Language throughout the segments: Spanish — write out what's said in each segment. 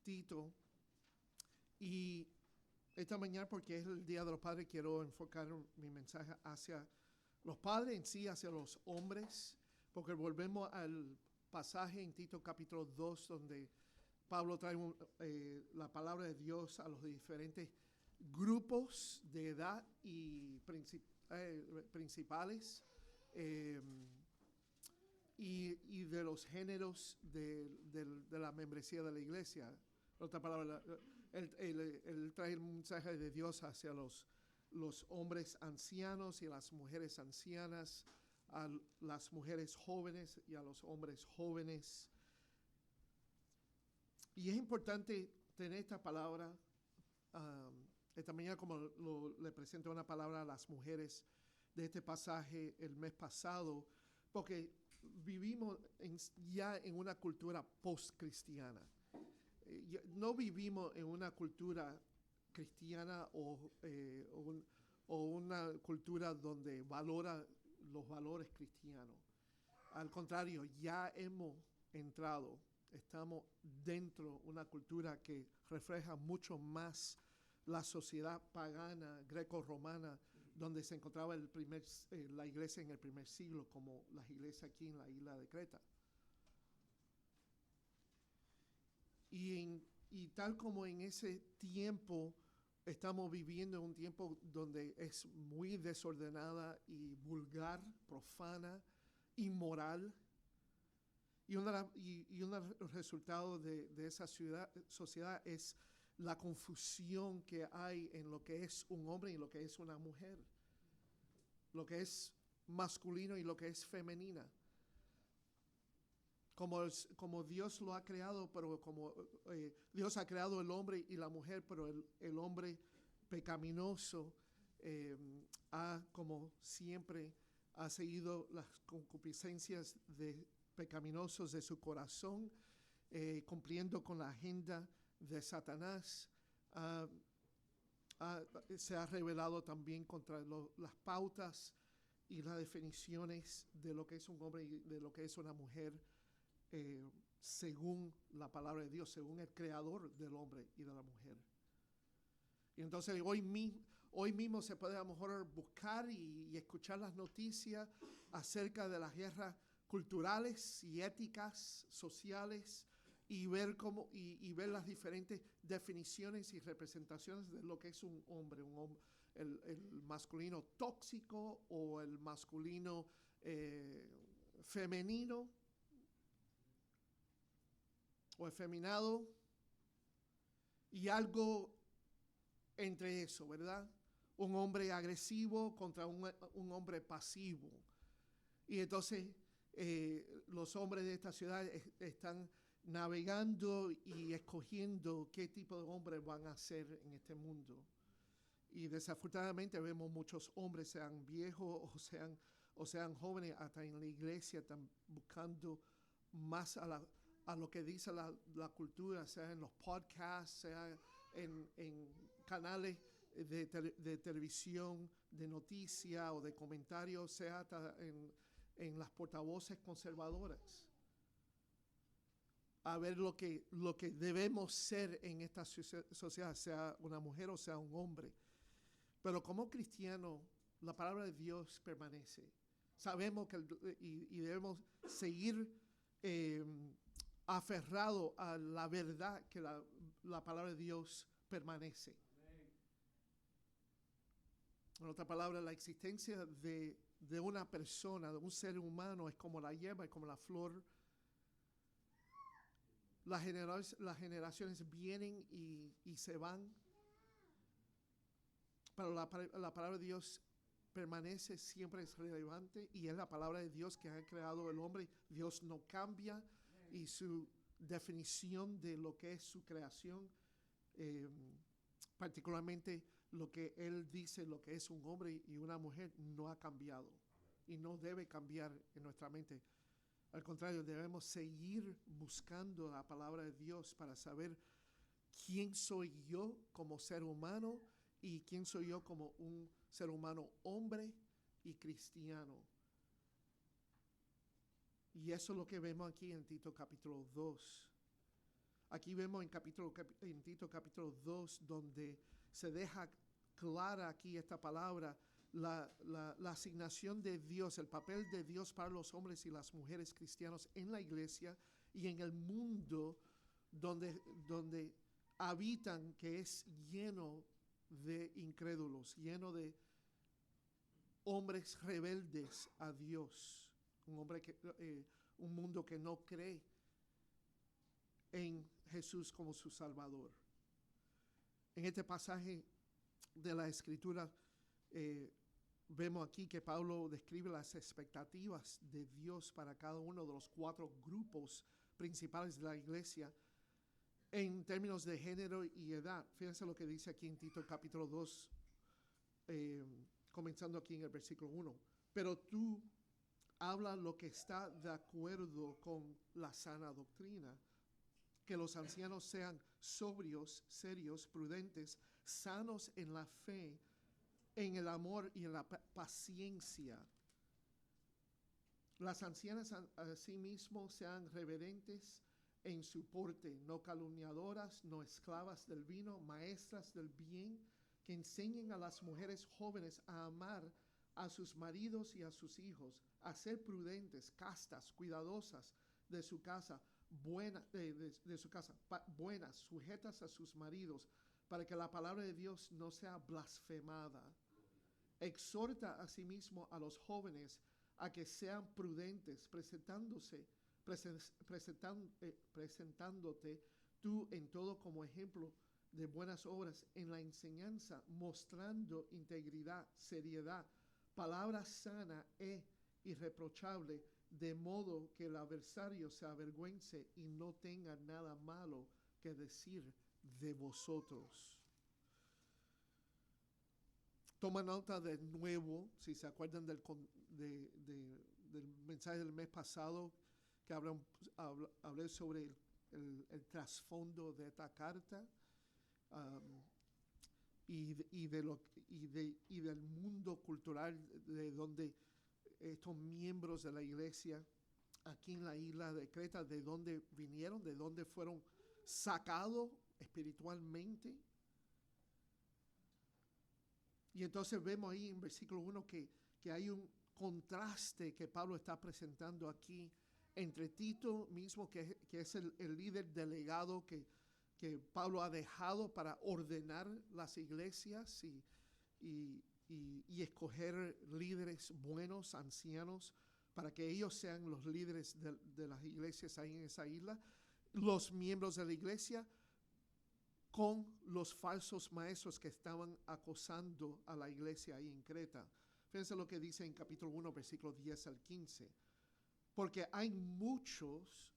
Tito. Y esta mañana, porque es el Día de los Padres, quiero enfocar mi mensaje hacia los padres en sí, hacia los hombres, porque volvemos al pasaje en Tito capítulo 2, donde Pablo trae la palabra de Dios a los diferentes grupos de edad y principales y de los géneros de la membresía de la iglesia. En otras palabras, él trae el mensaje de Dios hacia los hombres ancianos y las mujeres ancianas, a las mujeres jóvenes y a los hombres jóvenes. Y es importante tener esta palabra. Esta mañana, como le presento una palabra a las mujeres de este pasaje el mes pasado, porque vivimos ya en una cultura post-cristiana. No vivimos en una cultura cristiana o una cultura donde valora los valores cristianos. Al contrario, ya hemos entrado, estamos dentro de una cultura que refleja mucho más la sociedad pagana, greco-romana, donde se encontraba la iglesia en el primer siglo, como las iglesias aquí en la isla de Creta. Y tal como en ese tiempo estamos viviendo en un tiempo donde es muy desordenada y vulgar, profana, inmoral, y uno de los resultados de esa sociedad es la confusión que hay en lo que es un hombre y lo que es una mujer, lo que es masculino y lo que es femenina. Como Dios lo ha creado, pero como Dios ha creado el hombre y la mujer, pero el hombre pecaminoso como siempre, ha seguido las concupiscencias pecaminosos de su corazón, cumpliendo con la agenda de Satanás. Se ha rebelado también contra las pautas y las definiciones de lo que es un hombre y de lo que es una mujer, según la palabra de Dios, según el creador del hombre y de la mujer. Y entonces hoy mismo se puede a lo mejor buscar y escuchar las noticias acerca de las guerras culturales y éticas, sociales, y ver ver las diferentes definiciones y representaciones de lo que es un hombre, el masculino tóxico o el masculino femenino o efeminado, y algo entre eso, ¿verdad? Un hombre agresivo contra un hombre pasivo. Y entonces los hombres de esta ciudad están navegando y escogiendo qué tipo de hombres van a ser en este mundo. Y desafortunadamente vemos muchos hombres, sean viejos o sean jóvenes, hasta en la iglesia están buscando más a lo que dice la cultura, sea en los podcasts, sea en canales de televisión, de noticias o de comentarios, sea hasta en las portavoces conservadoras, a ver lo que debemos ser en esta sociedad, sea una mujer o sea un hombre. Pero como cristiano, la palabra de Dios permanece. Sabemos que y debemos seguir aferrado a la verdad que la palabra de Dios permanece. En otras palabras, la existencia de una persona, de un ser humano, es como la hierba, es como la flor. Las generaciones vienen y se van, pero la palabra de Dios permanece, siempre es relevante, y es la palabra de Dios que ha creado el hombre. Dios no cambia, y su definición de lo que es su creación, particularmente lo que Él dice, lo que es un hombre y una mujer, no ha cambiado y no debe cambiar en nuestra mente. Al contrario, debemos seguir buscando la palabra de Dios para saber quién soy yo como ser humano y quién soy yo como un ser humano hombre y cristiano. Y eso es lo que vemos aquí en Tito capítulo 2. Aquí vemos en Tito capítulo 2, donde se deja clara aquí esta palabra, la asignación de Dios, el papel de Dios para los hombres y las mujeres cristianos en la iglesia y en el mundo donde habitan, que es lleno de incrédulos, lleno de hombres rebeldes a Dios, un mundo que no cree en Jesús como su Salvador. En este pasaje de la Escritura vemos aquí que Pablo describe las expectativas de Dios para cada uno de los 4 grupos principales de la iglesia en términos de género y edad. Fíjense lo que dice aquí en Tito capítulo 2, comenzando aquí en el versículo 1. Pero tú habla lo que está de acuerdo con la sana doctrina, que los ancianos sean sobrios, serios, prudentes, sanos en la fe, en el amor y en la paciencia. Las ancianas asimismo sean reverentes en su porte, no calumniadoras, no esclavas del vino, maestras del bien, que enseñen a las mujeres jóvenes a amar a sus maridos y a sus hijos, a ser prudentes, castas, cuidadosas de su casa, buenas, sujetas a sus maridos, para que la palabra de Dios no sea blasfemada. Exhorta asimismo a los jóvenes a que sean prudentes, presentándote tú en todo como ejemplo de buenas obras en la enseñanza, mostrando integridad, seriedad, palabra sana e irreprochable, de modo que el adversario se avergüence y no tenga nada malo que decir de vosotros. Toma nota de nuevo, si se acuerdan del mensaje del mes pasado, que hablé sobre el trasfondo de esta carta, y del mundo cultural de donde estos miembros de la iglesia aquí en la isla de Creta, de dónde vinieron, de dónde fueron sacados espiritualmente. Y entonces vemos ahí en versículo 1 que hay un contraste que Pablo está presentando aquí entre Tito mismo, que es el líder delegado que Pablo ha dejado para ordenar las iglesias y escoger líderes buenos, ancianos, para que ellos sean los líderes de las iglesias ahí en esa isla, los miembros de la iglesia, con los falsos maestros que estaban acosando a la iglesia ahí en Creta. Fíjense lo que dice en capítulo 1, versículos 10 al 15. Porque hay muchos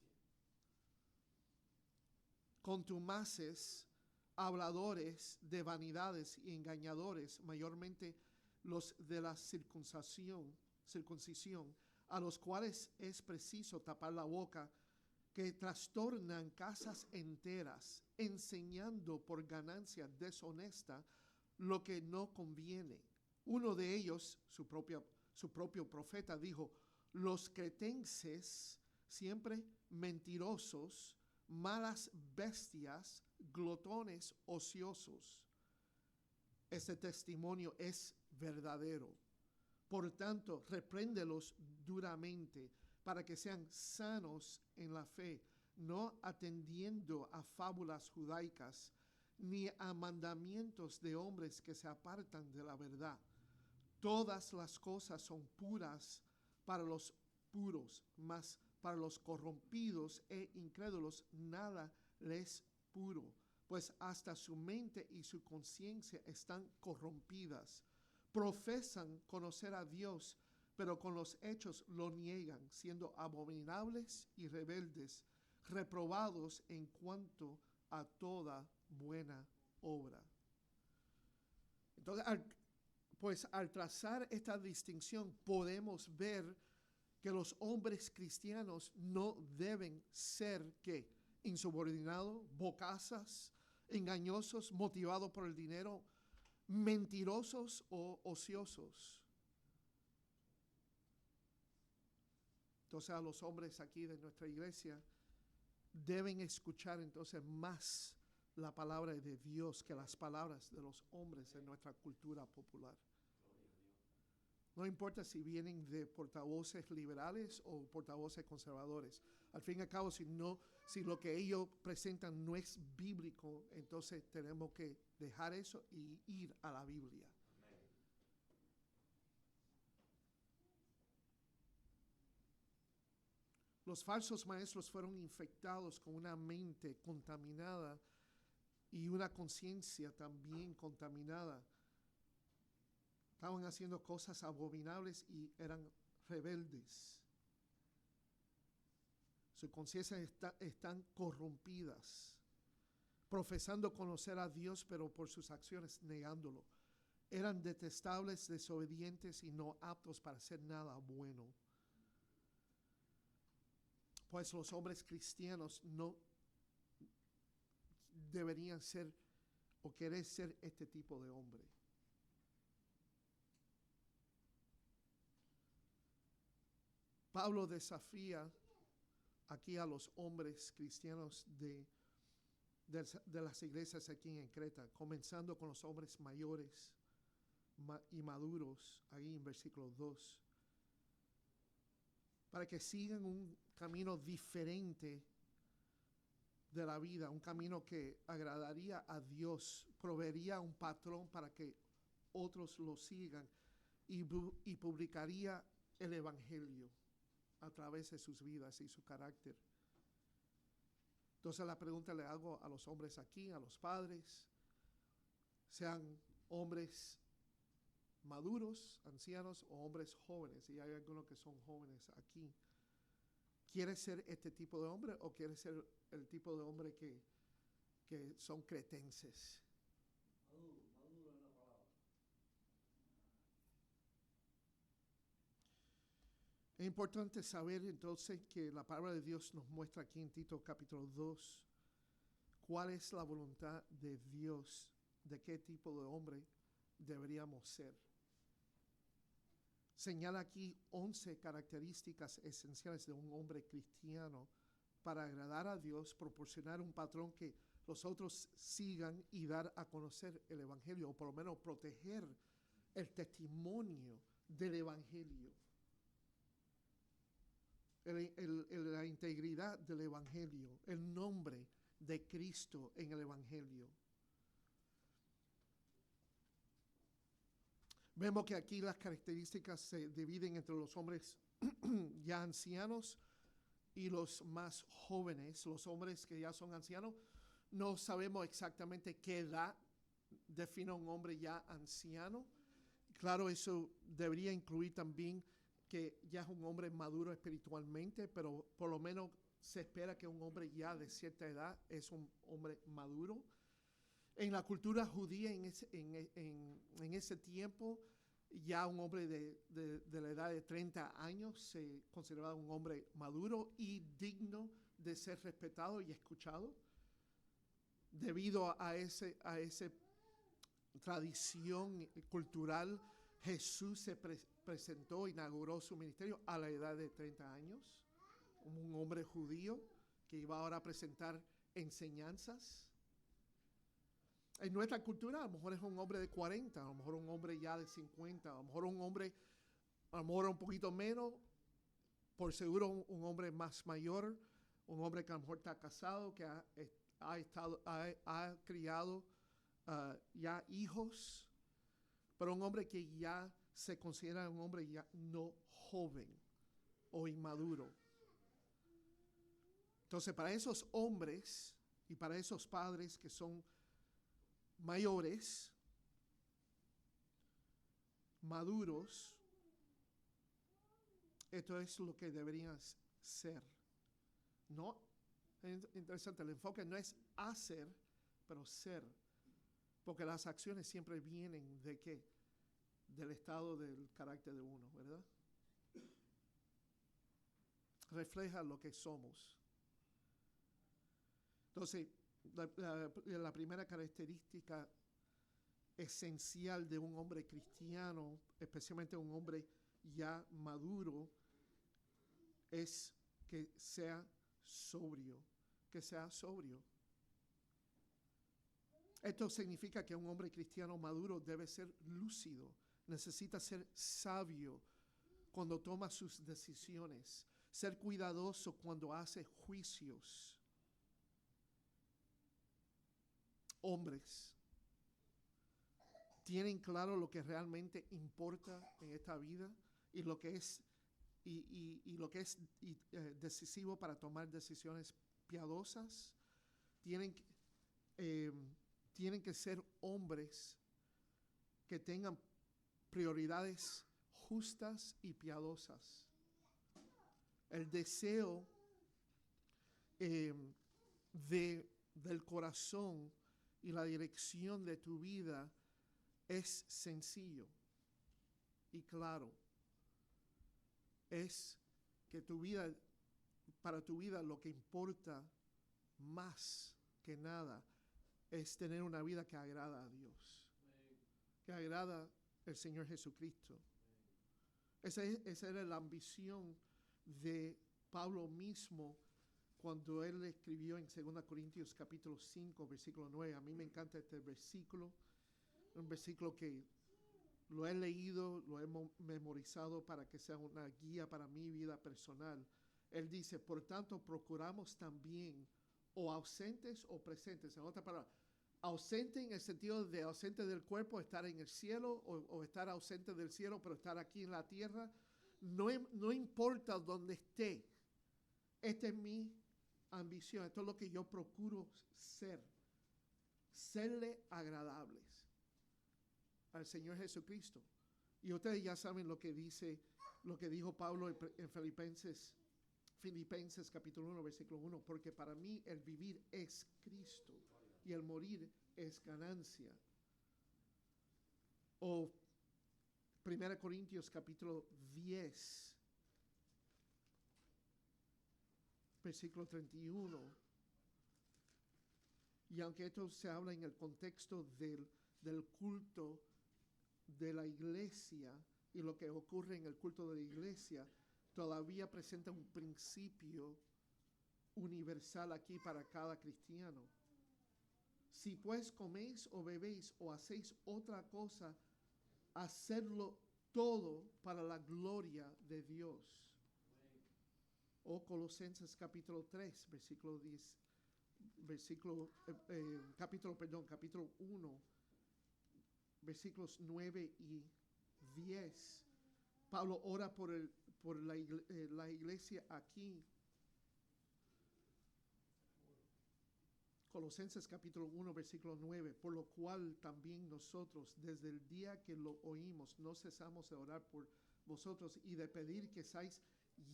contumaces, habladores de vanidades y engañadores, mayormente los de la circuncisión, a los cuales es preciso tapar la boca, que trastornan casas enteras, enseñando por ganancia deshonesta lo que no conviene. Uno de ellos, su propio profeta, dijo: los cretenses, siempre mentirosos, malas bestias, glotones, ociosos. Este testimonio es verdadero. Por tanto, repréndelos duramente, para que sean sanos en la fe, no atendiendo a fábulas judaicas, ni a mandamientos de hombres que se apartan de la verdad. Todas las cosas son puras para los puros, mas para los corrompidos e incrédulos nada les puro, pues hasta su mente y su conciencia están corrompidas. Profesan conocer a Dios, pero con los hechos lo niegan, siendo abominables y rebeldes, reprobados en cuanto a toda buena obra. Entonces, al trazar esta distinción, podemos ver que los hombres cristianos no deben ser, ¿qué? Insubordinados, bocazas, engañosos, motivados por el dinero, mentirosos o ociosos. Entonces, a los hombres aquí de nuestra iglesia deben escuchar entonces más la palabra de Dios que las palabras de los hombres en nuestra cultura popular. No importa si vienen de portavoces liberales o portavoces conservadores. Al fin y al cabo, si lo que ellos presentan no es bíblico, entonces tenemos que dejar eso y ir a la Biblia. Los falsos maestros fueron infectados con una mente contaminada y una conciencia también contaminada. Estaban haciendo cosas abominables y eran rebeldes. Sus conciencias están corrompidas, profesando conocer a Dios, pero por sus acciones negándolo. Eran detestables, desobedientes y no aptos para hacer nada bueno. Pues los hombres cristianos no deberían ser o querer ser este tipo de hombre. Pablo desafía aquí a los hombres cristianos de las iglesias aquí en Creta, comenzando con los hombres mayores y maduros, ahí en versículo 2, para que sigan un camino diferente de la vida, un camino que agradaría a Dios, proveería un patrón para que otros lo sigan y publicaría el evangelio a través de sus vidas y su carácter. Entonces la pregunta le hago a los hombres aquí, a los padres, sean hombres maduros, ancianos o hombres jóvenes, y hay algunos que son jóvenes aquí. ¿Quieres ser este tipo de hombre o quieres ser el tipo de hombre que son cretenses? Maduro es la palabra. Es importante saber entonces que la palabra de Dios nos muestra aquí en Tito capítulo 2 cuál es la voluntad de Dios, de qué tipo de hombre deberíamos ser. Señala aquí 11 características esenciales de un hombre cristiano para agradar a Dios, proporcionar un patrón que los otros sigan y dar a conocer el evangelio, o por lo menos proteger el testimonio del evangelio. La integridad del evangelio, el nombre de Cristo en el evangelio. Vemos que aquí las características se dividen entre los hombres ya ancianos y los más jóvenes. Los hombres que ya son ancianos, no sabemos exactamente qué edad define un hombre ya anciano. Claro, eso debería incluir también que ya es un hombre maduro espiritualmente, pero por lo menos se espera que un hombre ya de cierta edad es un hombre maduro. En la cultura judía en ese tiempo, ya un hombre de la edad de 30 años se consideraba un hombre maduro y digno de ser respetado y escuchado. Debido a esa tradición cultural, Jesús se presentó, inauguró su ministerio a la edad de 30 años, como un hombre judío que iba ahora a presentar enseñanzas. En nuestra cultura a lo mejor es un hombre de 40, a lo mejor un hombre ya de 50, a lo mejor un hombre, a lo mejor un poquito menos, por seguro un hombre más mayor, un hombre que a lo mejor está casado, que ha criado ya hijos, pero un hombre que ya se considera un hombre ya no joven o inmaduro. Entonces, para esos hombres y para esos padres que son mayores, maduros, esto es lo que deberían ser. No, es interesante, el enfoque no es hacer, pero ser. Porque las acciones siempre vienen de qué? Del estado del carácter de uno, ¿verdad? Refleja lo que somos. Entonces, la primera característica esencial de un hombre cristiano, especialmente un hombre ya maduro, es que sea sobrio, que sea sobrio. Esto significa que un hombre cristiano maduro debe ser lúcido, necesita ser sabio cuando toma sus decisiones, ser cuidadoso cuando hace juicios. Hombres tienen claro lo que realmente importa en esta vida y lo que es decisivo para tomar decisiones piadosas. Tienen que ser hombres que tengan prioridades justas y piadosas. El deseo del corazón y la dirección de tu vida es sencillo y claro. Es que para tu vida lo que importa más que nada es tener una vida que agrada a Dios, que agrada al Señor Jesucristo. Esa era la ambición de Pablo mismo cuando él escribió en 2 Corintios capítulo 5, versículo 9. A mí me encanta este versículo, un versículo que lo he leído, lo he memorizado para que sea una guía para mi vida personal. Él dice, por tanto, procuramos también, o ausentes o presentes, en otra palabra, ausente en el sentido de ausente del cuerpo, estar en el cielo, o estar ausente del cielo, pero estar aquí en la tierra. No importa dónde esté. Esta es mi ambición, esto es lo que yo procuro serle agradables al Señor Jesucristo. Y ustedes ya saben lo que dijo Pablo en Filipenses capítulo 1, versículo 1, porque para mí el vivir es Cristo y el morir es ganancia. O 1 Corintios capítulo 10, versículo 31. Y aunque esto se habla en el contexto del culto de la iglesia y lo que ocurre en el culto de la iglesia, todavía presenta un principio universal aquí para cada cristiano. Si pues coméis o bebéis o hacéis otra cosa, hacedlo todo para la gloria de Dios. O Colosenses capítulo 3, capítulo 1, versículos 9 y 10. Pablo ora por la iglesia aquí. Colosenses capítulo 1, versículo 9, por lo cual también nosotros, desde el día que lo oímos, no cesamos de orar por vosotros y de pedir que seáis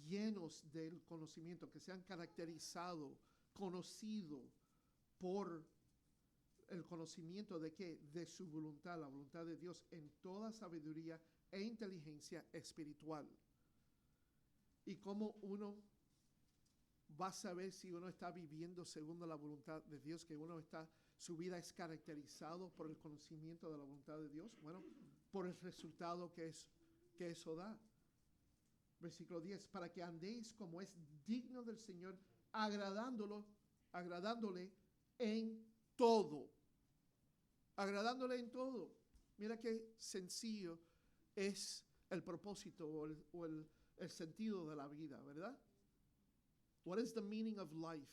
llenos del conocimiento, que sean caracterizados, conocidos por el conocimiento de qué, de su voluntad, la voluntad de Dios, en toda sabiduría e inteligencia espiritual. Y cómo uno va a saber si uno está viviendo según la voluntad de Dios, que su vida es caracterizado por el conocimiento de la voluntad de Dios. Bueno, por el resultado que eso da. Versículo 10, para que andéis como es digno del Señor, agradándole en todo. Agradándole en todo. Mira qué sencillo es el propósito o el sentido de la vida, ¿verdad? What is the meaning of life?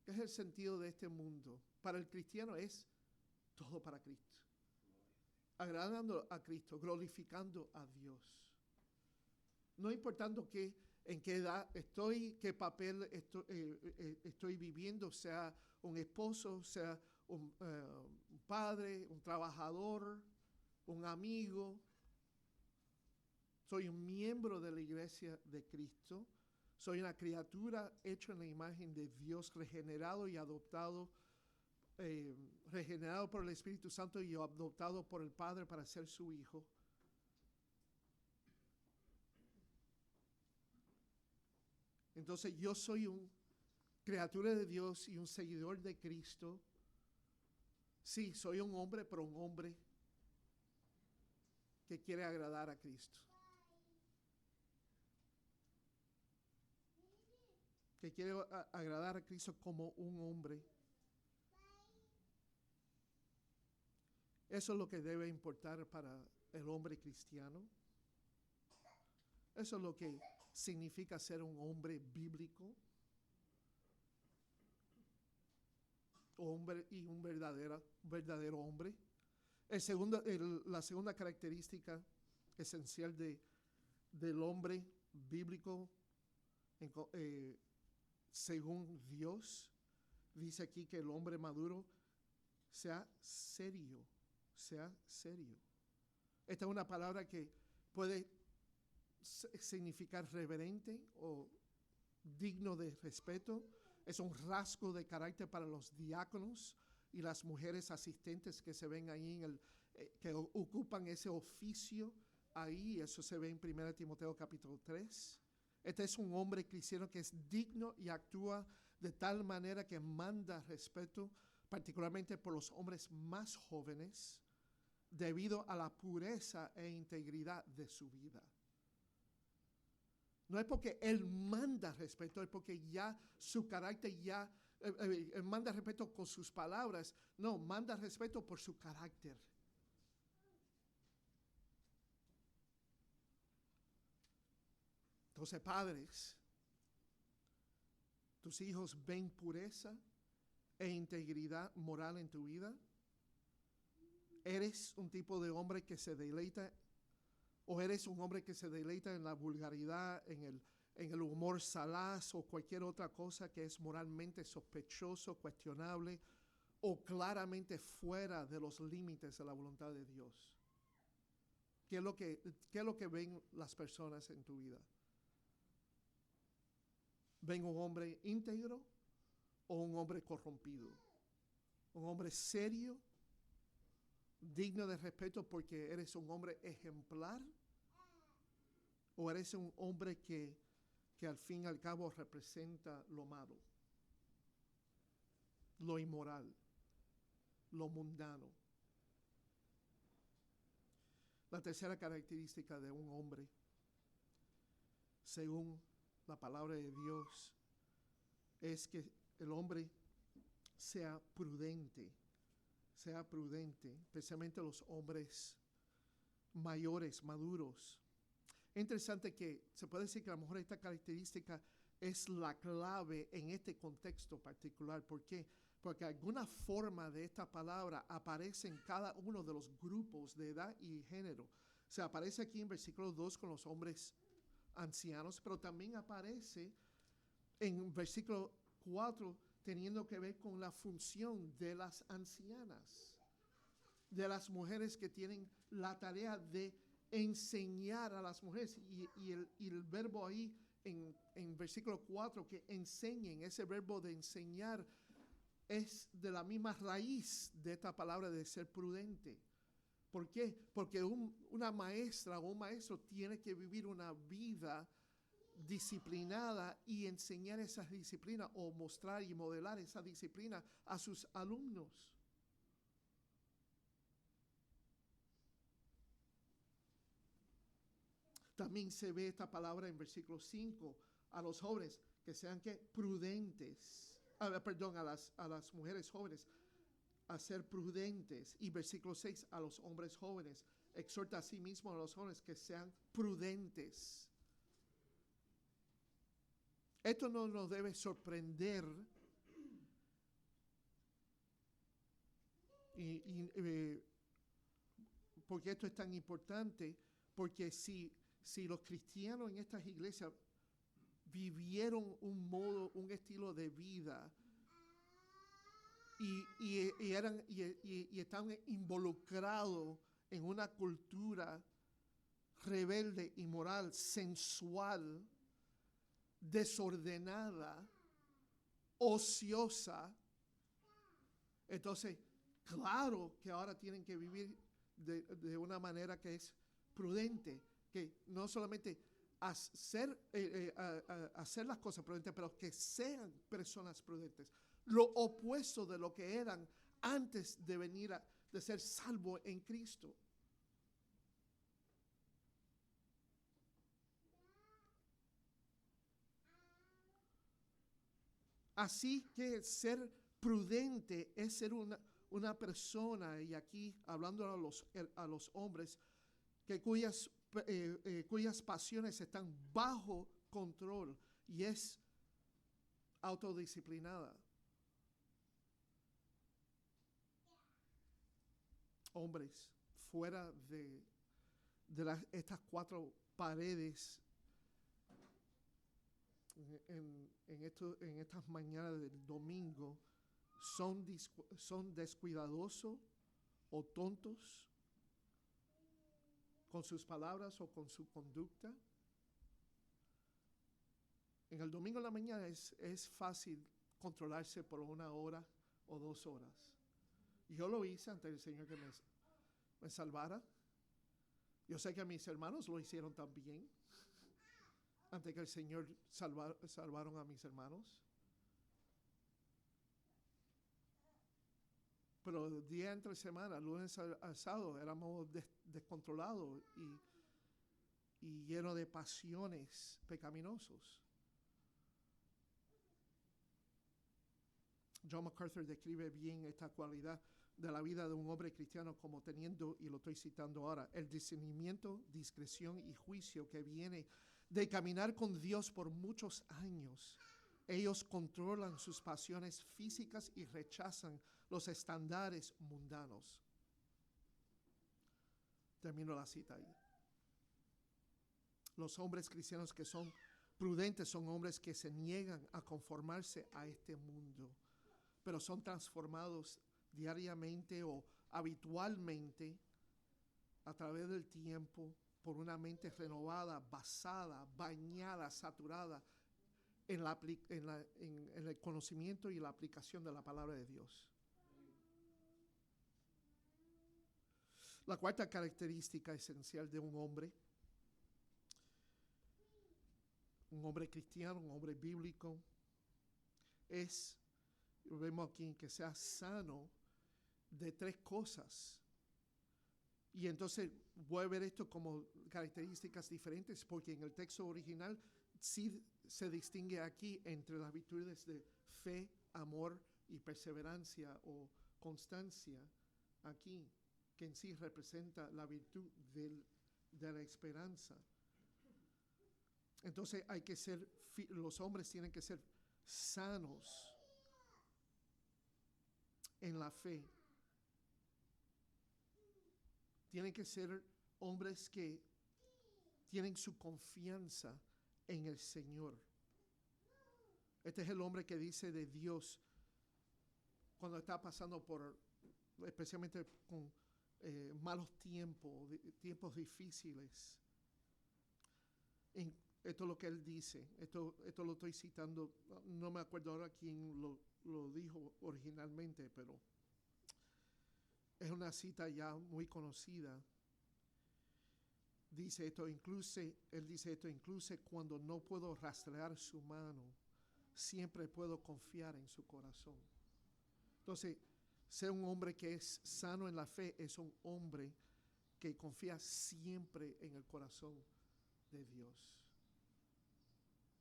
¿Qué es el sentido de este mundo? Para el cristiano es todo para Cristo. Agradando a Cristo, glorificando a Dios. No importando en qué edad estoy, qué papel estoy viviendo, sea un esposo, sea un padre, un trabajador, un amigo. Soy un miembro de la iglesia de Cristo. Soy una criatura hecha en la imagen de Dios, regenerado y adoptado, regenerado por el Espíritu Santo y adoptado por el Padre para ser su hijo. Entonces yo soy una criatura de Dios y un seguidor de Cristo. Sí, soy un hombre, pero un hombre que quiere agradar a Cristo. que quiere agradar a Cristo como un hombre. Eso es lo que debe importar para el hombre cristiano. Eso es lo que significa ser un hombre bíblico. Hombre y un verdadero hombre. La segunda característica esencial del hombre bíblico según Dios, dice aquí que el hombre maduro sea serio. Esta es una palabra que puede significar reverente o digno de respeto. Es un rasgo de carácter para los diáconos y las mujeres asistentes que se ven ahí, que ocupan ese oficio ahí. Eso se ve en 1 Timoteo capítulo 3. Este es un hombre cristiano que es digno y actúa de tal manera que manda respeto, particularmente por los hombres más jóvenes, debido a la pureza e integridad de su vida. No es porque él manda respeto, es porque ya su carácter él manda respeto con sus palabras. No, manda respeto por su carácter. Entonces, padres, tus hijos ven pureza e integridad moral en tu vida. ¿Eres un tipo de hombre que se deleita o eres un hombre que se deleita en la vulgaridad, en el humor salaz o cualquier otra cosa que es moralmente sospechoso, cuestionable o claramente fuera de los límites de la voluntad de Dios? ¿Qué es lo que ven las personas en tu vida? ¿Ven un hombre íntegro o un hombre corrompido? ¿Un hombre serio, digno de respeto porque eres un hombre ejemplar? ¿O eres un hombre que al fin y al cabo representa lo malo, lo inmoral, lo mundano? La tercera característica de un hombre, según la palabra de Dios, es que el hombre sea prudente, especialmente los hombres mayores, maduros. Es interesante que se puede decir que a lo mejor esta característica es la clave en este contexto particular. ¿Por qué? Porque alguna forma de esta palabra aparece en cada uno de los grupos de edad y género. O sea, aparece aquí en versículo 2 con los hombres ancianos, pero también aparece en versículo 4 teniendo que ver con la función de las ancianas, de las mujeres que tienen la tarea de enseñar a las mujeres. Y el verbo ahí en versículo 4, que enseñen, ese verbo de enseñar es de la misma raíz de esta palabra de ser prudente. ¿Por qué? Porque una maestra o un maestro tiene que vivir una vida disciplinada y enseñar esa disciplina o mostrar y modelar esa disciplina a sus alumnos. También se ve esta palabra en versículo 5 a los jóvenes que sean prudentes, a las mujeres jóvenes a ser prudentes. Y versículo 6 a los hombres jóvenes, exhorta a sí mismo a los jóvenes que sean prudentes. Esto no nos debe sorprender porque esto es tan importante, porque si los cristianos en estas iglesias vivieron un estilo de vida y estaban involucrados en una cultura rebelde, inmoral, sensual, desordenada, ociosa, entonces claro que ahora tienen que vivir de una manera que es prudente, que no solamente hacer las cosas prudentes, pero que sean personas prudentes, lo opuesto de lo que eran antes de de ser salvo en Cristo. Así que ser prudente es ser una persona, y aquí hablando a los hombres, que cuyas pasiones están bajo control y es autodisciplinada. Hombres, fuera de estas cuatro paredes, en estas mañanas del domingo, son descuidadosos o tontos con sus palabras o con su conducta. En el domingo en la mañana es fácil controlarse por 1 hora o 2 horas. Yo lo hice ante el Señor que me salvara. Yo sé que mis hermanos lo hicieron también, antes que el Señor salvaron a mis hermanos. Pero el día entre semana, lunes al sábado, éramos descontrolados y llenos de pasiones pecaminosos. John MacArthur describe bien esta cualidad de la vida de un hombre cristiano como teniendo, y lo estoy citando ahora, el discernimiento, discreción y juicio que viene de caminar con Dios por muchos años. Ellos controlan sus pasiones físicas y rechazan los estándares mundanos. Termino la cita ahí. Los hombres cristianos que son prudentes son hombres que se niegan a conformarse a este mundo, pero son transformados diariamente o habitualmente a través del tiempo por una mente renovada, basada, bañada, saturada en el conocimiento y la aplicación de la palabra de Dios. La cuarta característica esencial de un hombre cristiano, un hombre bíblico, es, vemos aquí, que sea sano de 3 cosas. Y entonces voy a ver esto como características diferentes, porque en el texto original sí se distingue aquí entre las virtudes de fe, amor y perseverancia o constancia aquí, que en sí representa la virtud de la esperanza. Entonces los hombres tienen que ser sanos en la fe. Tienen que ser hombres que tienen su confianza en el Señor. Este es el hombre que dice de Dios cuando está pasando por, especialmente con malos tiempos, tiempos difíciles. Esto es lo que él dice. Esto lo estoy citando. No me acuerdo ahora quién lo dijo originalmente, pero es una cita ya muy conocida. Él dice esto, incluso cuando no puedo rastrear su mano, siempre puedo confiar en su corazón. Entonces, ser un hombre que es sano en la fe es un hombre que confía siempre en el corazón de Dios.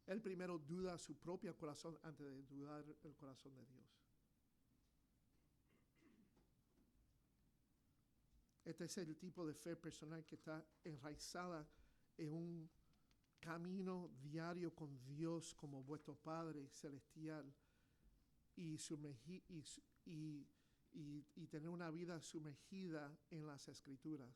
Él primero duda su propio corazón antes de dudar el corazón de Dios. Este es el tipo de fe personal que está enraizada en un camino diario con Dios como vuestro Padre celestial y tener una vida sumergida en las Escrituras,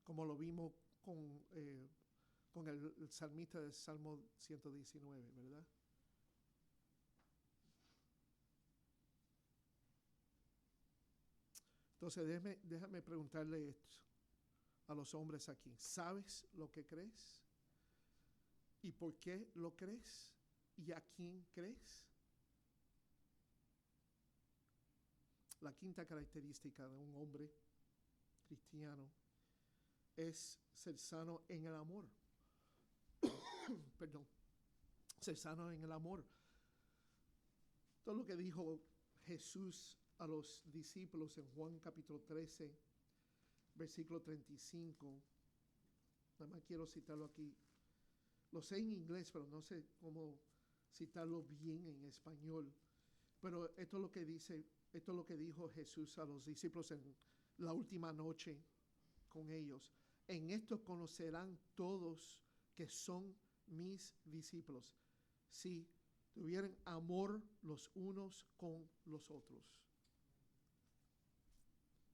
como lo vimos con el salmista del Salmo 119, ¿verdad? Entonces, déjame preguntarle esto a los hombres aquí. ¿Sabes lo que crees? ¿Y por qué lo crees? ¿Y a quién crees? La quinta característica de un hombre cristiano es ser sano en el amor. Perdón. Ser sano en el amor. Todo lo que dijo Jesús a los discípulos en Juan capítulo 13, versículo 35. Nada más quiero citarlo aquí. Lo sé en inglés, pero no sé cómo citarlo bien en español, pero esto es lo que dice, esto es lo que dijo Jesús a los discípulos en la última noche con ellos. En esto conocerán todos que son mis discípulos, si tuvieran amor los unos con los otros.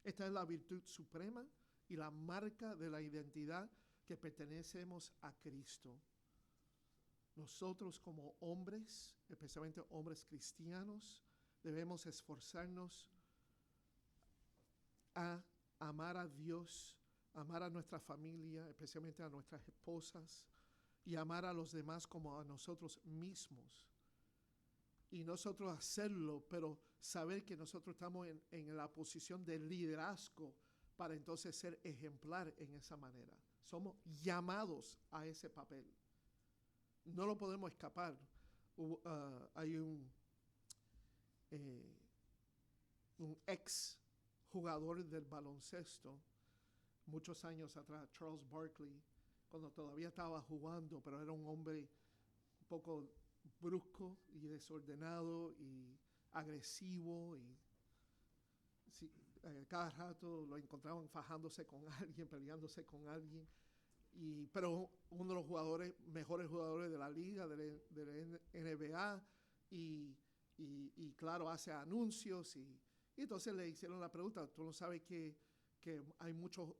Esta es la virtud suprema y la marca de la identidad que pertenecemos a Cristo. Nosotros como hombres, especialmente hombres cristianos, debemos esforzarnos a amar a Dios, amar a nuestra familia, especialmente a nuestras esposas, y amar a los demás como a nosotros mismos. Y nosotros hacerlo, pero saber que nosotros estamos en la posición de liderazgo para entonces ser ejemplar en esa manera. Somos llamados a ese papel. No lo podemos escapar. Hay un ex jugador del baloncesto, muchos años atrás, Charles Barkley, cuando todavía estaba jugando, pero era un hombre un poco brusco y desordenado y agresivo, y cada rato lo encontraban fajándose con alguien, peleándose con alguien. Pero uno de los mejores jugadores de la liga, de la NBA, y claro, hace anuncios, y entonces le hicieron la pregunta, ¿tú no sabes que hay muchos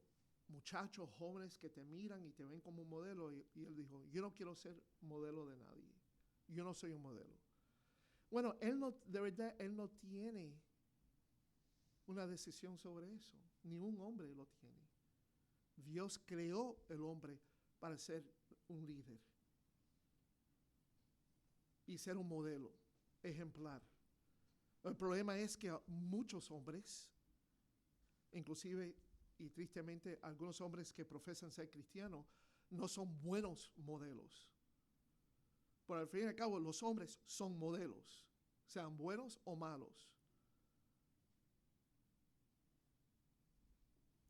muchachos jóvenes que te miran y te ven como un modelo? Y él dijo, yo no quiero ser modelo de nadie, yo no soy un modelo. Bueno, de verdad, él no tiene una decisión sobre eso, ni un hombre lo tiene. Dios creó el hombre para ser un líder y ser un modelo ejemplar. El problema es que muchos hombres, inclusive y tristemente algunos hombres que profesan ser cristianos, no son buenos modelos. Por al fin y al cabo, los hombres son modelos, sean buenos o malos.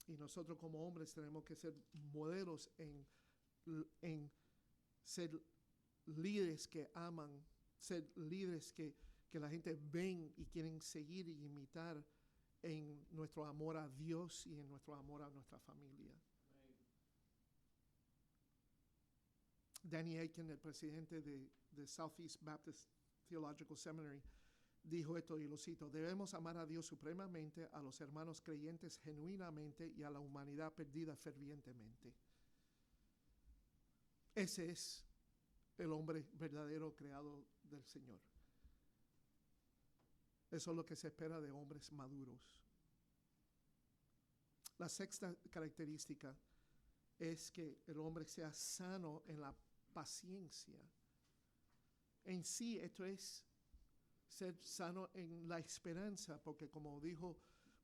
Y nosotros como hombres tenemos que ser modelos en ser líderes que aman, ser líderes que la gente ven y quieren seguir y imitar en nuestro amor a Dios y en nuestro amor a nuestra familia. Danny Akin, el presidente de Southeast Baptist Theological Seminary, dijo esto, y lo cito: debemos amar a Dios supremamente, a los hermanos creyentes genuinamente y a la humanidad perdida fervientemente. Ese es el hombre verdadero creado del Señor. Eso es lo que se espera de hombres maduros. La sexta característica es que el hombre sea sano en la paciencia. En sí, esto es ser sano en la esperanza, porque como dijo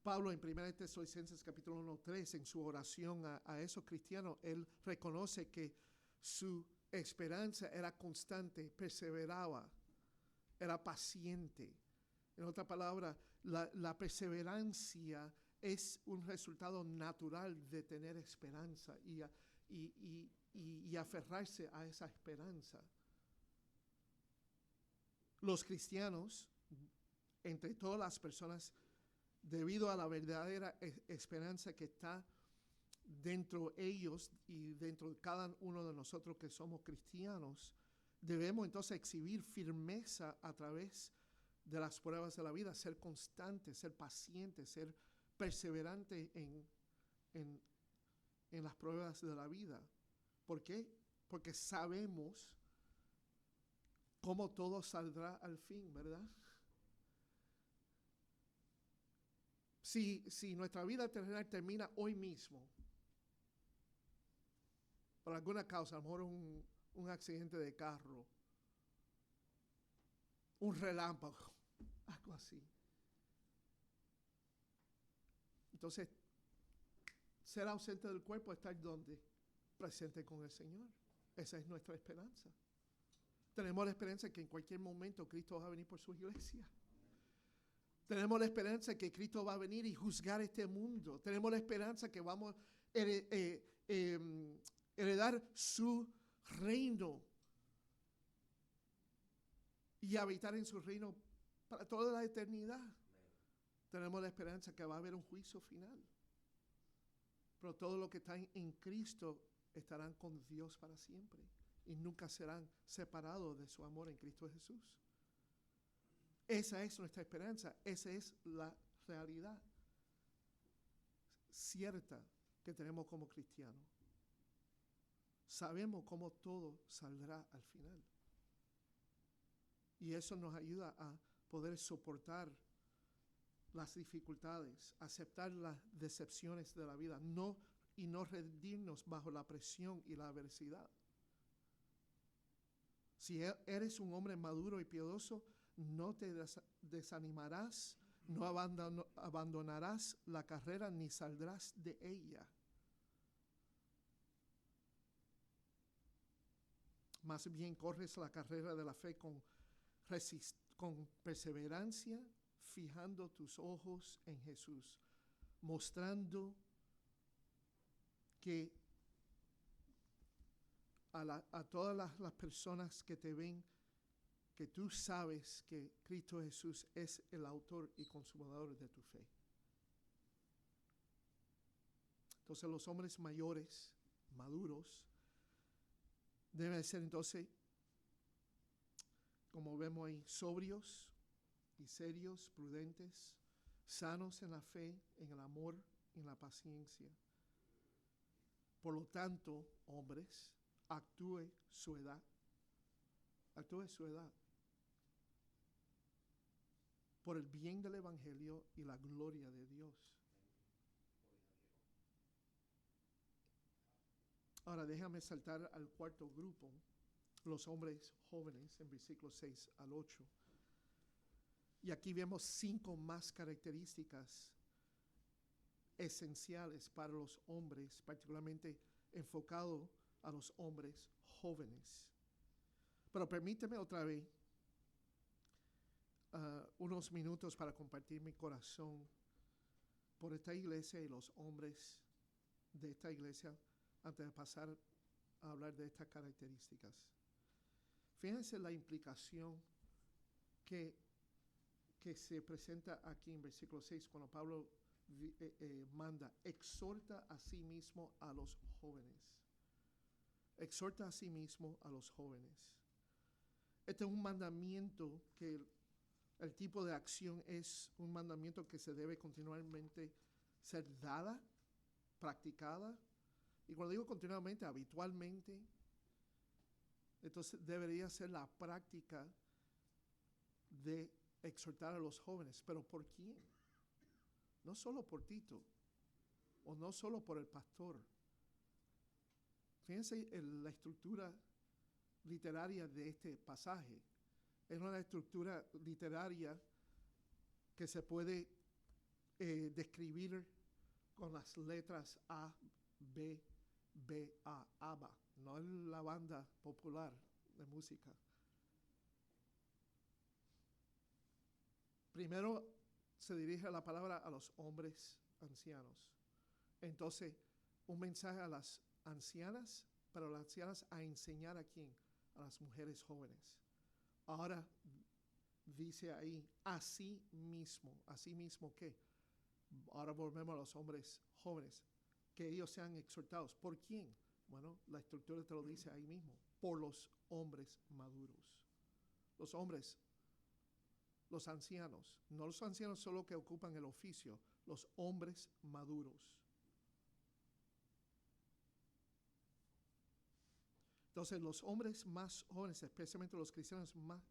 Pablo en 1 Tesalonicenses capítulo 1:3, en su oración a esos cristianos, él reconoce que su esperanza era constante, perseveraba, era paciente. En otras palabras, la perseverancia es un resultado natural de tener esperanza y aferrarse a esa esperanza. Los cristianos, entre todas las personas, debido a la verdadera esperanza que está dentro de ellos y dentro de cada uno de nosotros que somos cristianos, debemos entonces exhibir firmeza a través de las pruebas de la vida, ser constante, ser paciente, ser perseverante en las pruebas de la vida. ¿Por qué? Porque sabemos cómo todo saldrá al fin, ¿verdad? Si nuestra vida terrenal termina hoy mismo, por alguna causa, a lo mejor un accidente de carro, un relámpago, algo así. Entonces, ser ausente del cuerpo, estar ¿dónde? Presente con el Señor. Esa es nuestra esperanza. Tenemos la esperanza que en cualquier momento Cristo va a venir por su iglesia. Tenemos la esperanza que Cristo va a venir y juzgar este mundo. Tenemos la esperanza que vamos a heredar su reino. y habitar en su reino para toda la eternidad. Tenemos la esperanza que va a haber un juicio final. Pero todos los que están en Cristo estarán con Dios para siempre y nunca serán separados de su amor en Cristo Jesús. Esa es nuestra esperanza, esa es la realidad cierta que tenemos como cristianos. Sabemos cómo todo saldrá al final. Y eso nos ayuda a poder soportar las dificultades, aceptar las decepciones de la vida, y no rendirnos bajo la presión y la adversidad. Si eres un hombre maduro y piadoso, no te desanimarás, no abandonarás la carrera ni saldrás de ella. Más bien corres la carrera de la fe con perseverancia, fijando tus ojos en Jesús, mostrando que a todas las personas que te ven, que tú sabes que Cristo Jesús es el autor y consumador de tu fe. Entonces los hombres mayores, maduros, deben ser entonces, como vemos ahí, sobrios y serios, prudentes, sanos en la fe, en el amor, en la paciencia. Por lo tanto, hombres, actúe su edad. Actúe su edad. Por el bien del Evangelio y la gloria de Dios. Ahora déjame saltar al cuarto grupo, los hombres jóvenes, en versículos 6 al 8. Y aquí vemos 5 más características esenciales para los hombres, particularmente enfocado a los hombres jóvenes. Pero permíteme otra vez unos minutos para compartir mi corazón por esta iglesia y los hombres de esta iglesia antes de pasar a hablar de estas características. Fíjense la implicación que se presenta aquí en versículo 6 cuando Pablo manda, exhorta a sí mismo a los jóvenes. Exhorta a sí mismo a los jóvenes. Este es un mandamiento que el tipo de acción es un mandamiento que se debe continuamente ser dada, practicada. Y cuando digo continuamente, habitualmente, entonces debería ser la práctica de exhortar a los jóvenes. ¿Pero por quién? No solo por Tito, o no solo por el pastor. Fíjense en la estructura literaria de este pasaje. Es una estructura literaria que se puede describir con las letras A, B, B, A, ABBA. No es la banda popular de música. Primero se dirige la palabra a los hombres ancianos. Entonces, un mensaje a las ancianas, pero las ancianas a enseñar a quién, a las mujeres jóvenes. Ahora dice ahí, así mismo ¿qué? Ahora volvemos a los hombres jóvenes, que ellos sean exhortados. ¿Por quién? Bueno, la estructura te lo dice ahí mismo, por los hombres maduros. Los hombres, los ancianos, no los ancianos solo que ocupan el oficio, los hombres maduros. Entonces, los hombres más jóvenes, especialmente los cristianos más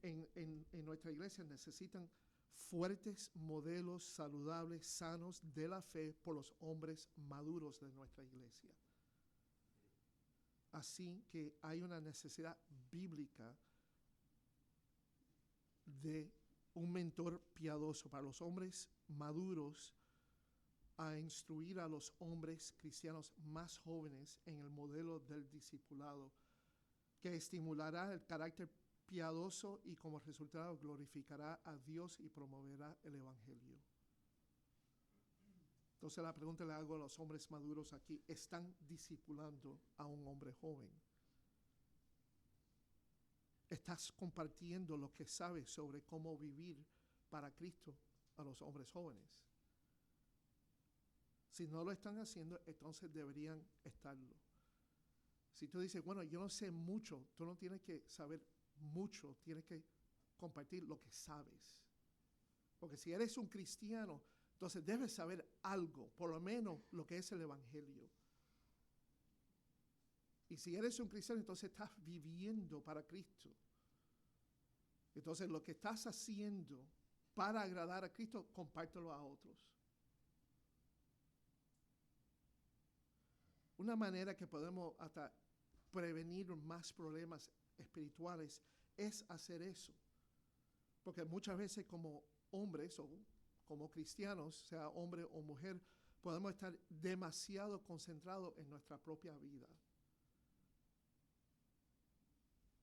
en nuestra iglesia, necesitan fuertes modelos saludables, sanos de la fe por los hombres maduros de nuestra iglesia. Así que hay una necesidad bíblica de un mentor piadoso para los hombres maduros, a instruir a los hombres cristianos más jóvenes en el modelo del discipulado, que estimulará el carácter piadoso y como resultado glorificará a Dios y promoverá el Evangelio. Entonces la pregunta le hago a los hombres maduros aquí, ¿están discipulando a un hombre joven? estás compartiendo lo que sabes sobre cómo vivir para Cristo a los hombres jóvenes? Si no lo están haciendo, entonces deberían estarlo. Si tú dices, bueno, yo no sé mucho, tú no tienes que saber mucho, tienes que compartir lo que sabes. Porque si eres un cristiano, entonces debes saber algo, por lo menos lo que es el Evangelio. Y si eres un cristiano, entonces estás viviendo para Cristo. Entonces lo que estás haciendo para agradar a Cristo, compártelo a otros. Una manera que podemos hasta prevenir más problemas espirituales es hacer eso. Porque muchas veces como hombres o como cristianos, sea hombre o mujer, podemos estar demasiado concentrados en nuestra propia vida.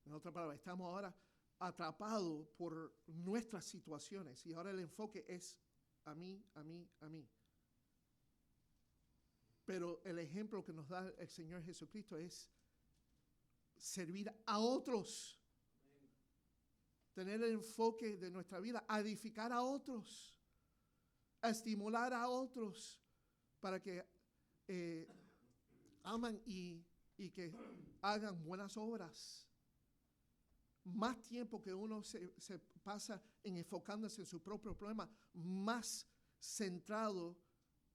En otras palabras, estamos ahora atrapados por nuestras situaciones y ahora el enfoque es a mí, a mí, a mí. Pero el ejemplo que nos da el Señor Jesucristo es servir a otros. Tener el enfoque de nuestra vida, a edificar a otros, a estimular a otros para que aman y que hagan buenas obras. Más tiempo que uno se pasa en enfocándose en su propio problema, más centrado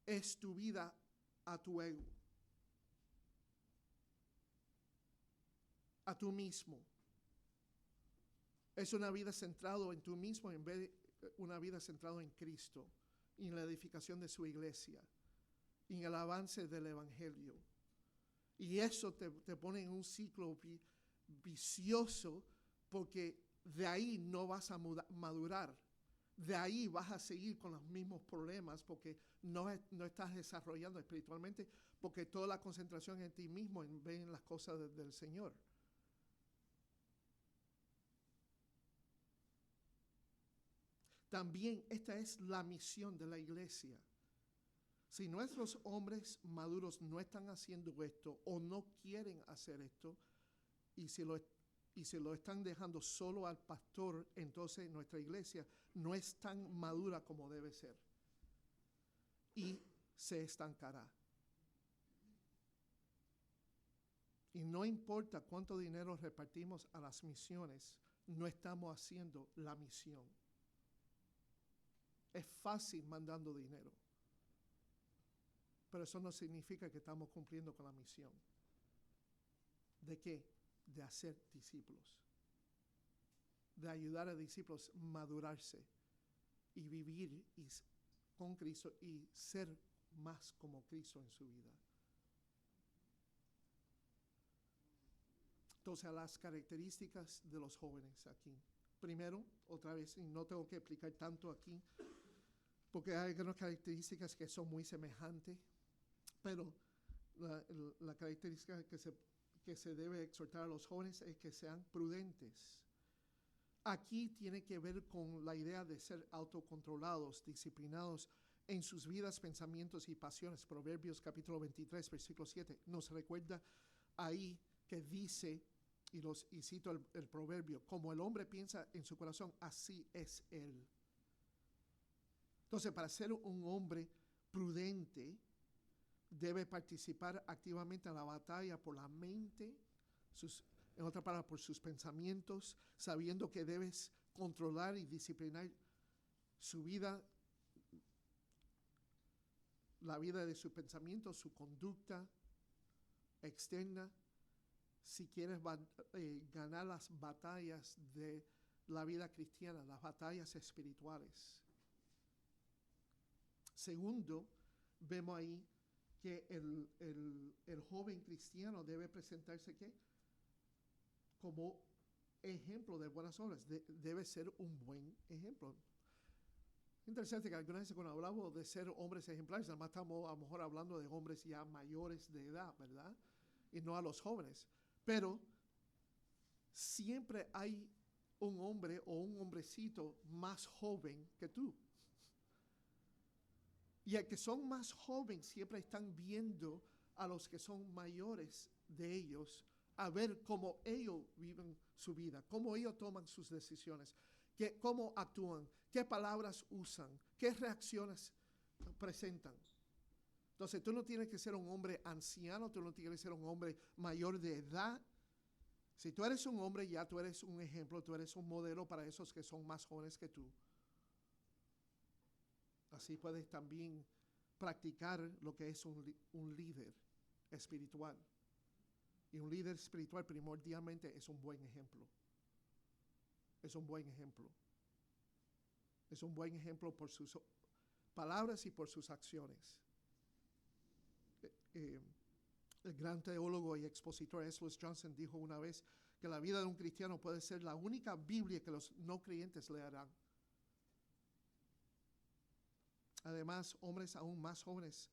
es tu vida a tu ego, a tú mismo. Es una vida centrada en tú mismo en vez de una vida centrada en Cristo, y en la edificación de su iglesia, y en el avance del Evangelio. Y eso te pone en un ciclo vicioso, porque de ahí no vas a madurar. De ahí vas a seguir con los mismos problemas porque no estás desarrollando espiritualmente, porque toda la concentración en ti mismo en ver las cosas del Señor. También esta es la misión de la iglesia. Si nuestros hombres maduros no están haciendo esto o no quieren hacer esto, y si lo están dejando solo al pastor, entonces nuestra iglesia no es tan madura como debe ser. Y se estancará. Y no importa cuánto dinero repartimos a las misiones, no estamos haciendo la misión. Es fácil mandando dinero, pero eso no significa que estamos cumpliendo con la misión. ¿De qué? De hacer discípulos, de ayudar a discípulos a madurarse y vivir con Cristo y ser más como Cristo en su vida. Entonces, las características de los jóvenes aquí. Primero, otra vez, y no tengo que explicar tanto aquí, porque hay algunas características que son muy semejantes, pero la característica que se debe exhortar a los jóvenes es que sean prudentes. Aquí tiene que ver con la idea de ser autocontrolados, disciplinados en sus vidas, pensamientos y pasiones. Proverbios capítulo 23, versículo 7, nos recuerda ahí que dice, y cito el proverbio, como el hombre piensa en su corazón, así es él. Entonces, para ser un hombre prudente, debe participar activamente en la batalla por la mente, en otras palabras, por sus pensamientos, sabiendo que debes controlar y disciplinar su vida, la vida de sus pensamientos, su conducta externa, si quieres ganar las batallas de la vida cristiana, las batallas espirituales. Segundo, vemos ahí que el joven cristiano debe presentarse ¿qué? Como ejemplo de buenas obras. Debe ser un buen ejemplo. Interesante que algunas veces cuando hablamos de ser hombres ejemplares, nada más estamos a lo mejor hablando de hombres ya mayores de edad, ¿verdad? Y no a los jóvenes. Pero siempre hay un hombre o un hombrecito más joven que tú. Y el que son más jóvenes siempre están viendo a los que son mayores de ellos a ver cómo ellos viven su vida, cómo ellos toman sus decisiones, cómo actúan, qué palabras usan, qué reacciones presentan. Entonces tú no tienes que ser un hombre anciano, tú no tienes que ser un hombre mayor de edad. Si tú eres un hombre, ya tú eres un ejemplo, tú eres un modelo para esos que son más jóvenes que tú. Así puedes también practicar lo que es un líder espiritual. Y un líder espiritual primordialmente es un buen ejemplo. Es un buen ejemplo. Es un buen ejemplo por sus palabras y por sus acciones. El gran teólogo y expositor S. Lewis Johnson dijo una vez que la vida de un cristiano puede ser la única Biblia que los no creyentes leerán. Además, hombres aún más jóvenes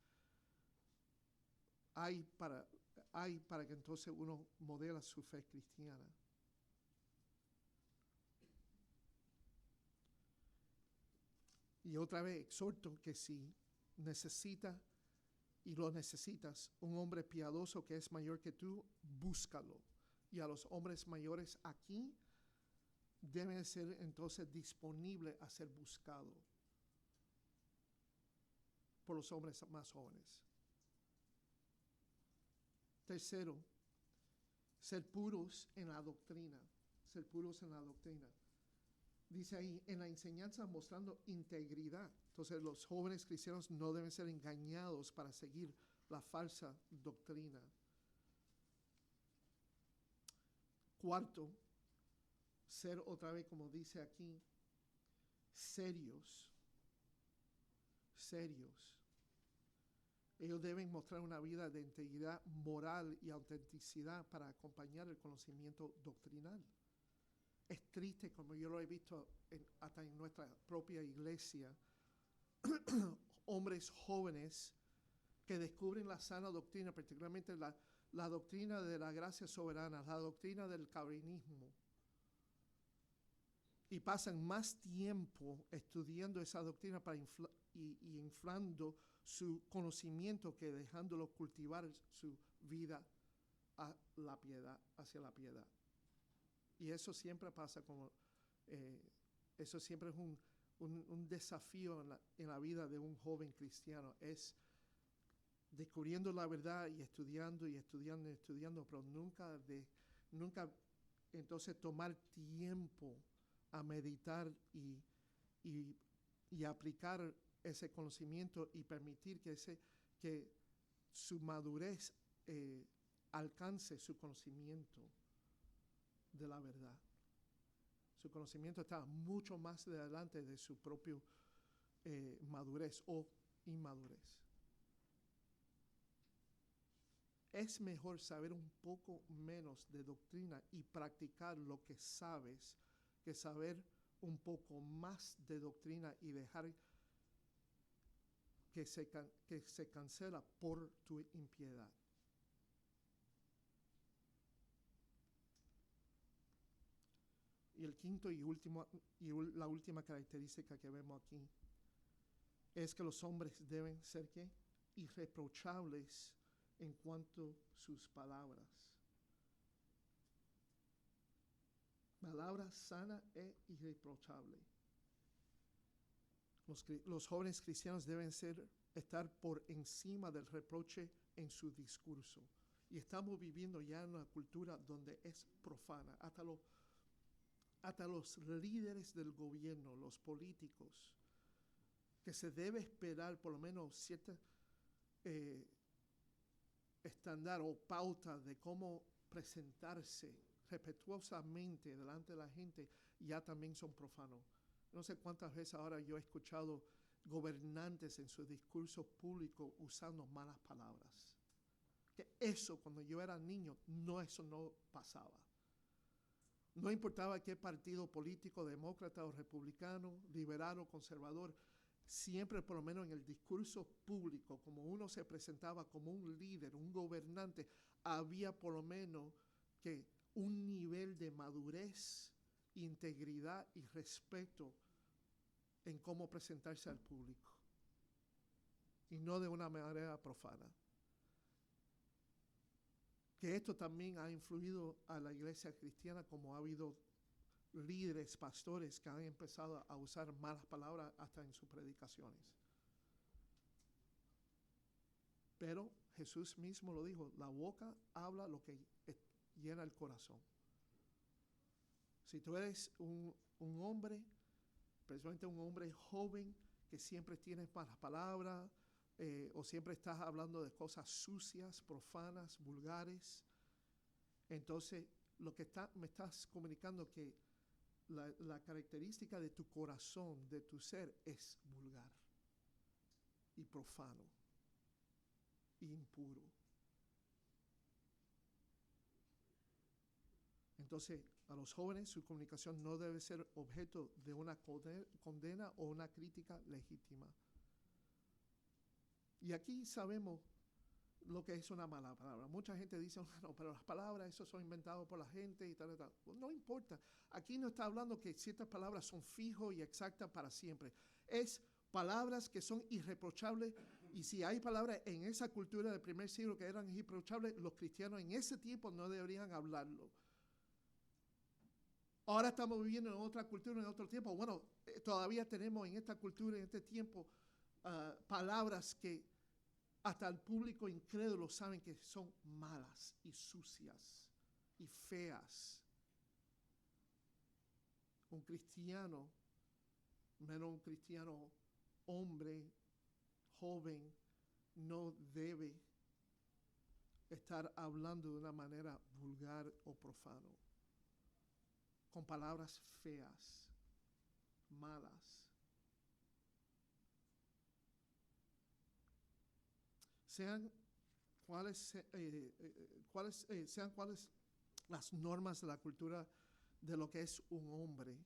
hay para que entonces uno modela su fe cristiana. Y otra vez exhorto que si necesita y lo necesitas, un hombre piadoso que es mayor que tú, búscalo. Y a los hombres mayores aquí deben ser entonces disponibles a ser buscados por los hombres más jóvenes. Tercero, ser puros en la doctrina. Ser puros en la doctrina. Dice ahí, en la enseñanza mostrando integridad. Entonces los jóvenes cristianos no deben ser engañados para seguir la falsa doctrina. Cuarto, ser otra vez, como dice aquí, serios. Serios. Ellos deben mostrar una vida de integridad moral y autenticidad para acompañar el conocimiento doctrinal. Es triste, como yo lo he visto hasta en nuestra propia iglesia, hombres jóvenes que descubren la sana doctrina, particularmente la doctrina de la gracia soberana, la doctrina del calvinismo, y pasan más tiempo estudiando esa doctrina y inflando su conocimiento que dejándolo cultivar su vida a la piedad, hacia la piedad. Y eso siempre pasa eso siempre es un desafío en la vida de un joven cristiano, es descubriendo la verdad y estudiando y estudiando y estudiando, pero nunca entonces tomar tiempo a meditar y aplicar ese conocimiento y permitir que su madurez alcance su conocimiento de la verdad. Su conocimiento está mucho más adelante de su propia madurez o inmadurez. Es mejor saber un poco menos de doctrina y practicar lo que sabes que saber un poco más de doctrina y dejar que se cancela por tu impiedad. Y el quinto y la última característica que vemos aquí es que los hombres deben ser ¿qué? Irreprochables en cuanto a sus palabras. Palabra sana e irreprochable. Los jóvenes cristianos deben estar por encima del reproche en su discurso. Y estamos viviendo ya en una cultura donde es profana. Hasta los líderes del gobierno, los políticos, que se debe esperar por lo menos cierta estándar o pauta de cómo presentarse respetuosamente delante de la gente, ya también son profanos. No sé cuántas veces ahora yo he escuchado gobernantes en sus discursos públicos usando malas palabras. Que eso, cuando yo era niño, eso no pasaba. No importaba qué partido político, demócrata o republicano, liberal o conservador, siempre por lo menos en el discurso público, como uno se presentaba como un líder, un gobernante, había por lo menos que un nivel de madurez, integridad y respeto en cómo presentarse al público. Y no de una manera profana. que esto también ha influido a la iglesia cristiana, como ha habido líderes, pastores que han empezado a usar malas palabras hasta en sus predicaciones. Pero Jesús mismo lo dijo, la boca habla lo que llena el corazón. Si tú eres un hombre, precisamente un hombre joven, que siempre tienes malas palabras, o siempre estás hablando de cosas sucias, profanas, vulgares, entonces lo que me estás comunicando que la característica de tu corazón, de tu ser, es vulgar y profano y impuro. Entonces, a los jóvenes su comunicación no debe ser objeto de una condena o una crítica legítima. Y aquí sabemos lo que es una mala palabra. Mucha gente dice, no, pero las palabras, eso son inventados por la gente y tal, y tal. No importa. Aquí no está hablando que ciertas palabras son fijas y exactas para siempre. Es palabras que son irreprochables, y si hay palabras en esa cultura del primer siglo que eran irreprochables, los cristianos en ese tiempo no deberían hablarlo. Ahora estamos viviendo en otra cultura, en otro tiempo. Bueno, todavía tenemos en esta cultura, en este tiempo, palabras que hasta el público incrédulo saben que son malas y sucias y feas. Un cristiano, menos un cristiano hombre, joven, no debe estar hablando de una manera vulgar o profano, con palabras feas, malas. Sean cuáles las normas de la cultura de lo que es un hombre,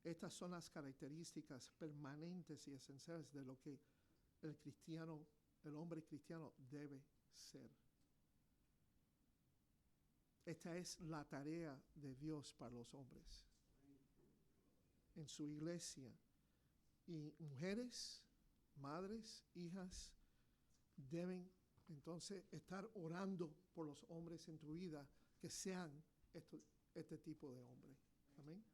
estas son las características permanentes y esenciales de lo que el hombre cristiano debe ser. Esta es la tarea de Dios para los hombres en su iglesia. Y mujeres, madres, hijas, deben entonces estar orando por los hombres en tu vida que sean este tipo de hombres. Amén.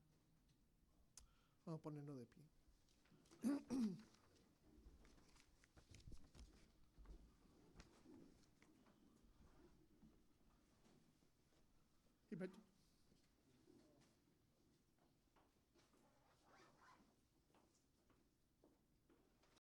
Vamos a ponernos de pie. Gilberto.